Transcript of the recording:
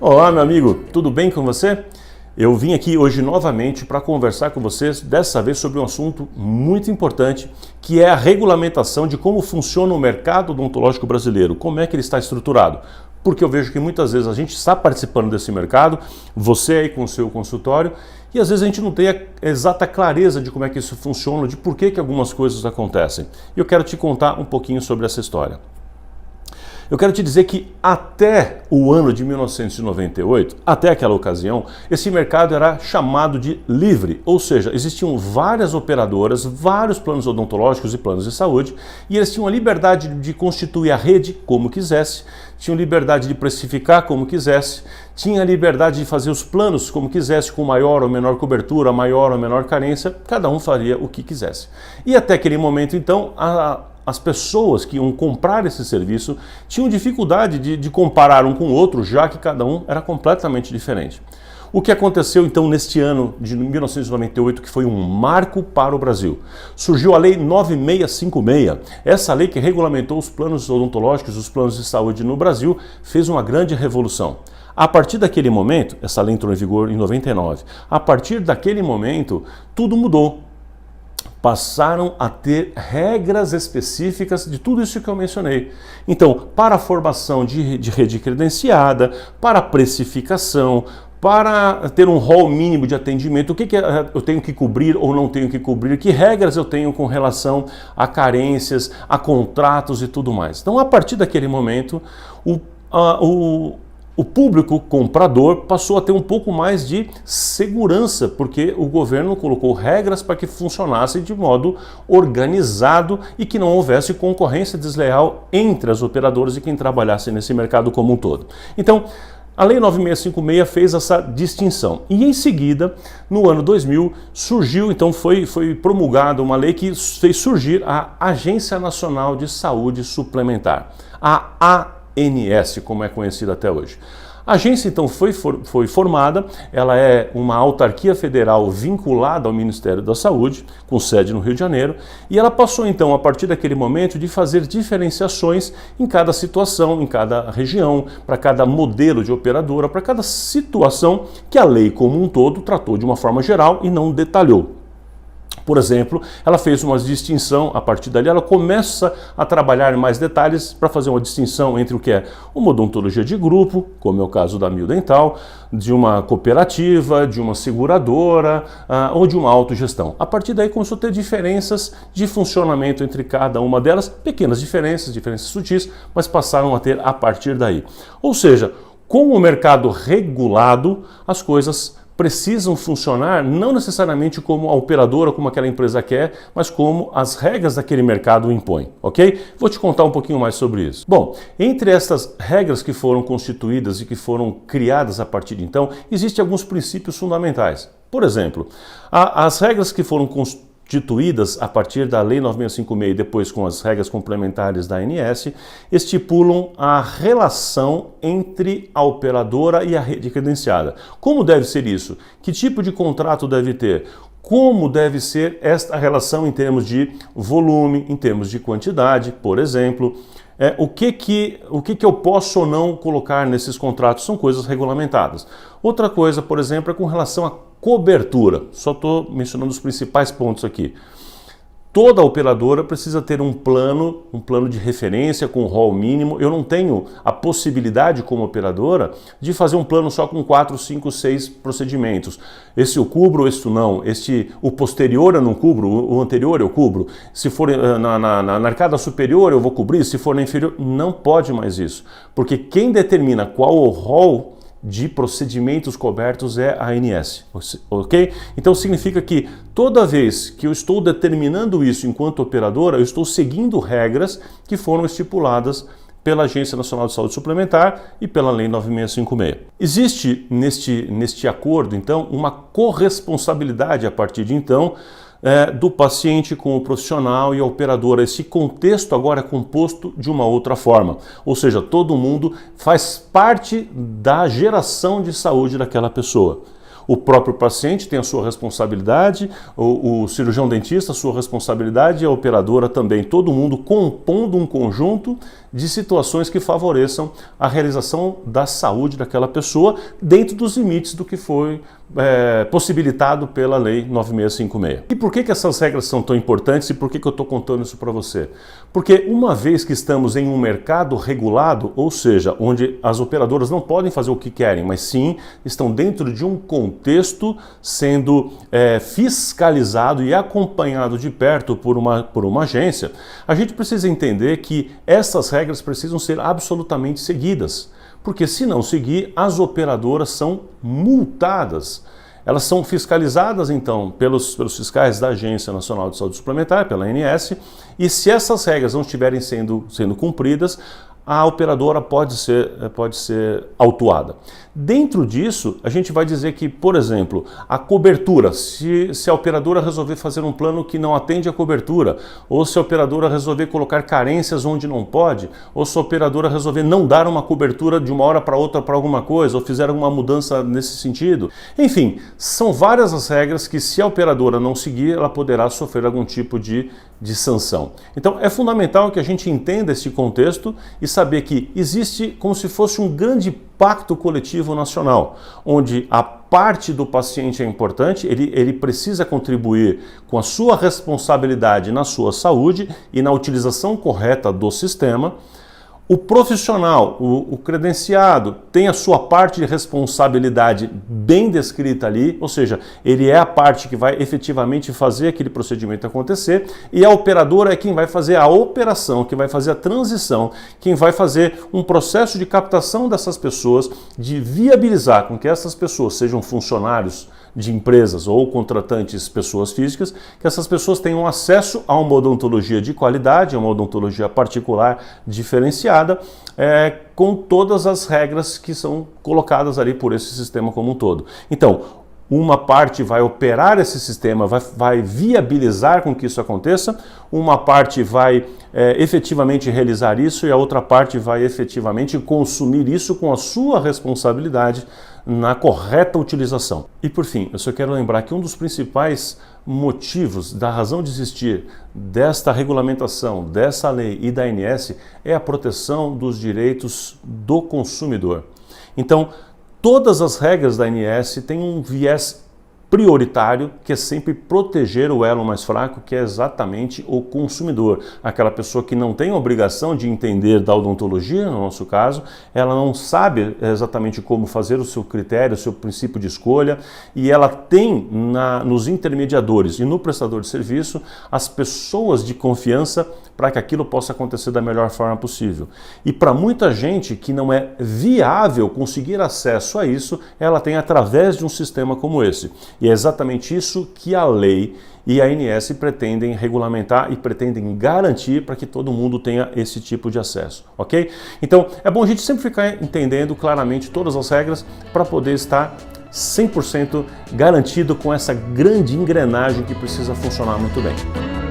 Olá, meu amigo, tudo bem com você? Eu vim aqui hoje novamente para conversar com vocês, dessa vez sobre um assunto muito importante, que é a regulamentação de como funciona o mercado odontológico brasileiro, como é que ele está estruturado. Porque eu vejo que muitas vezes a gente está participando desse mercado, você aí com o seu consultório, e às vezes a gente não tem a exata clareza de como é que isso funciona, de por que algumas coisas acontecem. E eu quero te contar um pouquinho sobre essa história. Eu quero te dizer que até o ano de 1998, até aquela ocasião, esse mercado era chamado de livre, ou seja, existiam várias operadoras, vários planos odontológicos e planos de saúde, e eles tinham a liberdade de constituir a rede como quisesse, tinham liberdade de precificar como quisesse, tinha a liberdade de fazer os planos como quisesse, com maior ou menor cobertura, maior ou menor carência, cada um faria o que quisesse. E até aquele momento, então, as pessoas que iam comprar esse serviço tinham dificuldade de comparar um com o outro, já que cada um era completamente diferente. O que aconteceu então neste ano de 1998, que foi um marco para o Brasil? Surgiu a Lei 9656. Essa lei que regulamentou os planos odontológicos, os planos de saúde no Brasil, fez uma grande revolução. A partir daquele momento, essa lei entrou em vigor em 99, a partir daquele momento, tudo mudou. Passaram a ter regras específicas de tudo isso que eu mencionei. Então, para a formação de rede credenciada, para a precificação, para ter um rol mínimo de atendimento, o que eu tenho que cobrir ou não tenho que cobrir, que regras eu tenho com relação a carências, a contratos e tudo mais. Então, a partir daquele momento, o público comprador passou a ter um pouco mais de segurança, porque o governo colocou regras para que funcionasse de modo organizado e que não houvesse concorrência desleal entre as operadoras e quem trabalhasse nesse mercado como um todo. Então, a Lei 9656 fez essa distinção e em seguida, no ano 2000, surgiu, então foi promulgada uma lei que fez surgir a Agência Nacional de Saúde Suplementar, a ANS, como é conhecida até hoje. A agência então foi formada, ela é uma autarquia federal vinculada ao Ministério da Saúde, com sede no Rio de Janeiro, e ela passou então, a partir daquele momento, de fazer diferenciações em cada situação, em cada região, para cada modelo de operadora, para cada situação que a lei como um todo tratou de uma forma geral e não detalhou. Por exemplo, ela fez uma distinção, a partir dali ela começa a trabalhar em mais detalhes para fazer uma distinção entre o que é uma odontologia de grupo, como é o caso da Mil Dental, de uma cooperativa, de uma seguradora ou de uma autogestão. A partir daí começou a ter diferenças de funcionamento entre cada uma delas, pequenas diferenças sutis, mas passaram a ter a partir daí. Ou seja, com o mercado regulado, as coisas precisam funcionar não necessariamente como a operadora, como aquela empresa quer, mas como as regras daquele mercado impõem, ok? Vou te contar um pouquinho mais sobre isso. Bom, entre essas regras que foram constituídas e que foram criadas a partir de então, existem alguns princípios fundamentais. Por exemplo, as regras que foram constituídas a partir da Lei 9656 e depois com as regras complementares da ANS, estipulam a relação entre a operadora e a rede credenciada. Como deve ser isso? Que tipo de contrato deve ter? Como deve ser esta relação em termos de volume, em termos de quantidade, por exemplo? O que eu posso ou não colocar nesses contratos são coisas regulamentadas. Outra coisa, por exemplo, é com relação à cobertura. Só estou mencionando os principais pontos aqui. Toda operadora precisa ter um plano de referência com rol mínimo. Eu não tenho a possibilidade como operadora de fazer um plano só com 4, 5, 6 procedimentos. Esse eu cubro, esse não. O posterior eu não cubro, o anterior eu cubro. Se for na arcada superior eu vou cobrir, se for na inferior, não pode mais isso. Porque quem determina qual o rol de procedimentos cobertos é a ANS, ok? Então significa que toda vez que eu estou determinando isso enquanto operadora, eu estou seguindo regras que foram estipuladas pela Agência Nacional de Saúde Suplementar e pela Lei 9656. Existe neste acordo, então, uma corresponsabilidade a partir de então do paciente com o profissional e a operadora. Esse contexto agora é composto de uma outra forma, ou seja, todo mundo faz parte da geração de saúde daquela pessoa. O próprio paciente tem a sua responsabilidade, o cirurgião dentista a sua responsabilidade e a operadora também. Todo mundo compondo um conjunto de situações que favoreçam a realização da saúde daquela pessoa dentro dos limites do que foi possibilitado pela Lei 9656. E por que essas regras são tão importantes e por que eu estou contando isso para você? Porque uma vez que estamos em um mercado regulado, ou seja, onde as operadoras não podem fazer o que querem, mas sim estão dentro de um contexto sendo fiscalizado e acompanhado de perto por uma agência, a gente precisa entender que essas regras precisam ser absolutamente seguidas. Porque se não seguir, as operadoras são multadas. Elas são fiscalizadas, então, pelos fiscais da Agência Nacional de Saúde Suplementar, pela ANS, e se essas regras não estiverem sendo cumpridas, a operadora pode ser autuada. Dentro disso, a gente vai dizer que, por exemplo, a cobertura, se a operadora resolver fazer um plano que não atende a cobertura, ou se a operadora resolver colocar carências onde não pode, ou se a operadora resolver não dar uma cobertura de uma hora para outra para alguma coisa, ou fizer alguma mudança nesse sentido. Enfim, são várias as regras que, se a operadora não seguir, ela poderá sofrer algum tipo de sanção. Então, é fundamental que a gente entenda esse contexto e saber que existe como se fosse um grande pacto coletivo nacional, onde a parte do paciente é importante, ele precisa contribuir com a sua responsabilidade na sua saúde e na utilização correta do sistema. O profissional, o credenciado, tem a sua parte de responsabilidade bem descrita ali, ou seja, ele é a parte que vai efetivamente fazer aquele procedimento acontecer, e a operadora é quem vai fazer a operação, quem vai fazer a transição, quem vai fazer um processo de captação dessas pessoas, de viabilizar com que essas pessoas sejam funcionários de empresas ou contratantes pessoas físicas, que essas pessoas tenham acesso a uma odontologia de qualidade, a uma odontologia particular diferenciada, com todas as regras que são colocadas ali por esse sistema como um todo. Então, uma parte vai operar esse sistema, vai viabilizar com que isso aconteça, uma parte vai efetivamente realizar isso e a outra parte vai efetivamente consumir isso com a sua responsabilidade na correta utilização. E por fim, eu só quero lembrar que um dos principais motivos da razão de existir desta regulamentação, dessa lei e da ANS é a proteção dos direitos do consumidor. Então, todas as regras da ANS têm um viés prioritário, que é sempre proteger o elo mais fraco, que é exatamente o consumidor. Aquela pessoa que não tem a obrigação de entender da odontologia, no nosso caso, ela não sabe exatamente como fazer o seu critério, o seu princípio de escolha, e ela tem nos intermediadores e no prestador de serviço as pessoas de confiança para que aquilo possa acontecer da melhor forma possível. E para muita gente que não é viável conseguir acesso a isso, ela tem através de um sistema como esse. E é exatamente isso que a lei e a ANS pretendem regulamentar e pretendem garantir para que todo mundo tenha esse tipo de acesso, ok? Então, é bom a gente sempre ficar entendendo claramente todas as regras para poder estar 100% garantido com essa grande engrenagem que precisa funcionar muito bem.